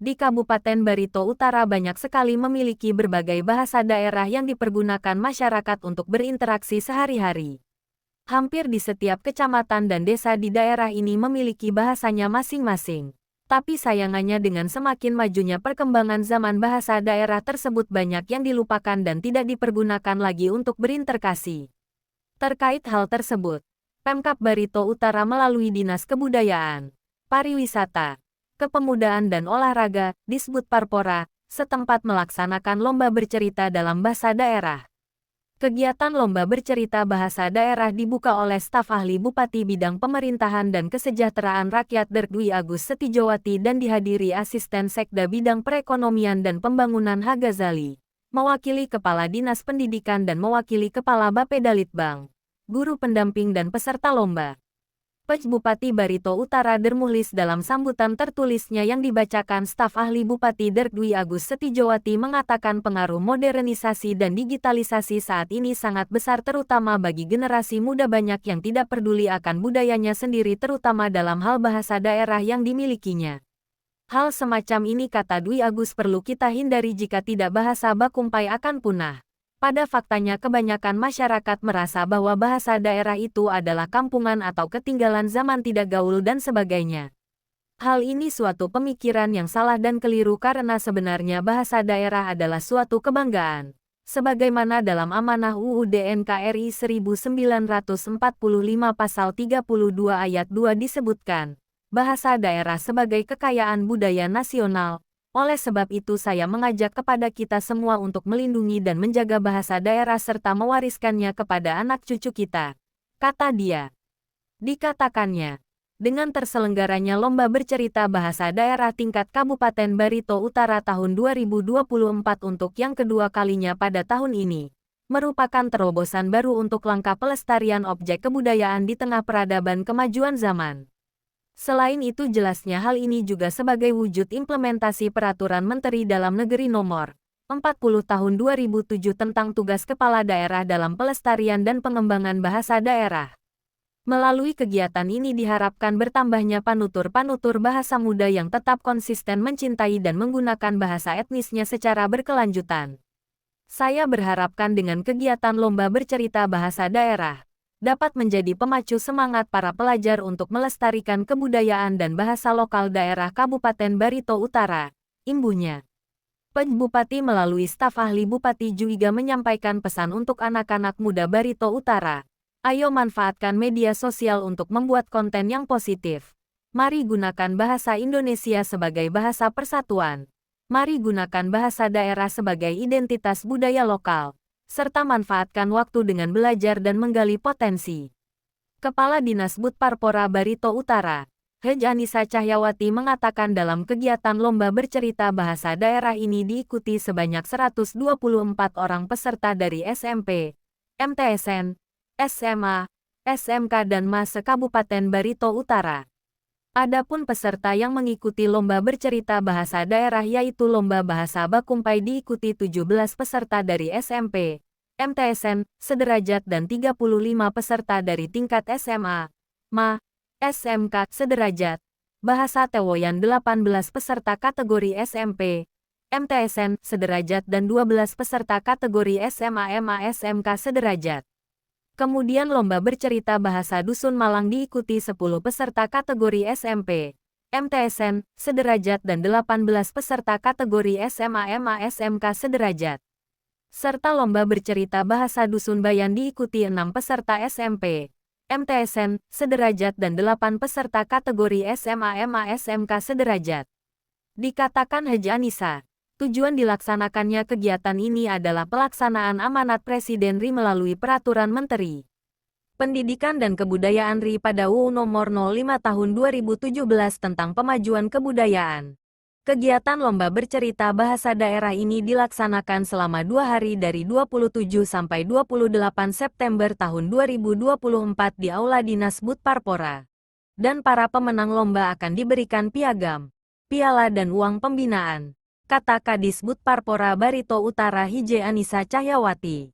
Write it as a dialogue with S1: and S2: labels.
S1: Di Kabupaten Barito Utara banyak sekali memiliki berbagai bahasa daerah yang dipergunakan masyarakat untuk berinteraksi sehari-hari. Hampir di setiap kecamatan dan desa di daerah ini memiliki bahasanya masing-masing. Tapi sayangannya dengan semakin majunya perkembangan zaman bahasa daerah tersebut banyak yang dilupakan dan tidak dipergunakan lagi untuk berinteraksi. Terkait hal tersebut, Pemkab Barito Utara melalui Dinas Kebudayaan, Pariwisata, Kepemudaan dan Olahraga, Disbud Parpora, setempat melaksanakan lomba bercerita dalam bahasa daerah. Kegiatan lomba bercerita bahasa daerah dibuka oleh staf ahli Bupati Bidang Pemerintahan dan Kesejahteraan Rakyat Dwi Agus Setijowati dan dihadiri Asisten Sekda Bidang Perekonomian dan Pembangunan Hagazali, mewakili Kepala Dinas Pendidikan dan mewakili Kepala Bapedalitbang, guru pendamping dan peserta lomba. Pej Bupati Barito Utara Dermuhlis dalam sambutan tertulisnya yang dibacakan staf ahli Bupati Dwi Agus Setijowati mengatakan pengaruh modernisasi dan digitalisasi saat ini sangat besar terutama bagi generasi muda banyak yang tidak peduli akan budayanya sendiri terutama dalam hal bahasa daerah yang dimilikinya. Hal semacam ini kata Dwi Agus perlu kita hindari jika tidak bahasa bakumpai akan punah. Pada faktanya kebanyakan masyarakat merasa bahwa bahasa daerah itu adalah kampungan atau ketinggalan zaman tidak gaul dan sebagainya. Hal ini suatu pemikiran yang salah dan keliru karena sebenarnya bahasa daerah adalah suatu kebanggaan. Sebagaimana dalam amanah UUD NKRI 1945 pasal 32 ayat 2 disebutkan, bahasa daerah sebagai kekayaan budaya nasional. Oleh sebab itu saya mengajak kepada kita semua untuk melindungi dan menjaga bahasa daerah serta mewariskannya kepada anak cucu kita, kata dia. Dikatakannya, dengan terselenggaranya lomba bercerita bahasa daerah tingkat Kabupaten Barito Utara tahun 2024 untuk yang kedua kalinya pada tahun ini, merupakan terobosan baru untuk langkah pelestarian objek kebudayaan di tengah peradaban kemajuan zaman. Selain itu jelasnya hal ini juga sebagai wujud implementasi Peraturan Menteri Dalam Negeri Nomor 40 Tahun 2007 tentang tugas kepala daerah dalam pelestarian dan pengembangan bahasa daerah. Melalui kegiatan ini diharapkan bertambahnya panutur-panutur bahasa muda yang tetap konsisten mencintai dan menggunakan bahasa etnisnya secara berkelanjutan. Saya berharapkan dengan kegiatan lomba bercerita bahasa daerah dapat menjadi pemacu semangat para pelajar untuk melestarikan kebudayaan dan bahasa lokal daerah Kabupaten Barito Utara, imbuhnya. Pej Bupati melalui staf ahli Bupati juga menyampaikan pesan untuk anak-anak muda Barito Utara. Ayo manfaatkan media sosial untuk membuat konten yang positif. Mari gunakan bahasa Indonesia sebagai bahasa persatuan. Mari gunakan bahasa daerah sebagai identitas budaya lokal, serta manfaatkan waktu dengan belajar dan menggali potensi. Kepala Dinas Bud Parpora Barito Utara, Hej Anissa Cahyawati mengatakan dalam kegiatan lomba bercerita bahasa daerah ini diikuti sebanyak 124 orang peserta dari SMP, MTSN, SMA, SMK dan MA se-Kabupaten Barito Utara. Adapun peserta yang mengikuti lomba bercerita bahasa daerah yaitu lomba bahasa bakumpai diikuti 17 peserta dari SMP, MTSN, sederajat dan 35 peserta dari tingkat SMA, MA, SMK, sederajat. Bahasa Tewoyan 18 peserta kategori SMP, MTSN, sederajat dan 12 peserta kategori SMA, MA, SMK, sederajat. Kemudian lomba bercerita bahasa Dusun Malang diikuti 10 peserta kategori SMP, MTSN, sederajat dan 18 peserta kategori SMA, MA, SMK, sederajat. Serta lomba bercerita bahasa Dusun Bayan diikuti 6 peserta SMP, MTSN, sederajat dan 8 peserta kategori SMA, MA, SMK, sederajat. Dikatakan Hej Anissa, tujuan dilaksanakannya kegiatan ini adalah pelaksanaan amanat Presiden RI melalui Peraturan Menteri Pendidikan dan Kebudayaan RI pada UU Nomor 05 Tahun 2017 tentang Pemajuan Kebudayaan. Kegiatan lomba bercerita bahasa daerah ini dilaksanakan selama 2 hari dari 27 sampai 28 September tahun 2024 di Aula Dinas Bud Parpora. Dan para pemenang lomba akan diberikan piagam, piala dan uang pembinaan, kata Kadis Bud Parpora Barito Utara Hj Anissa Cahyawati.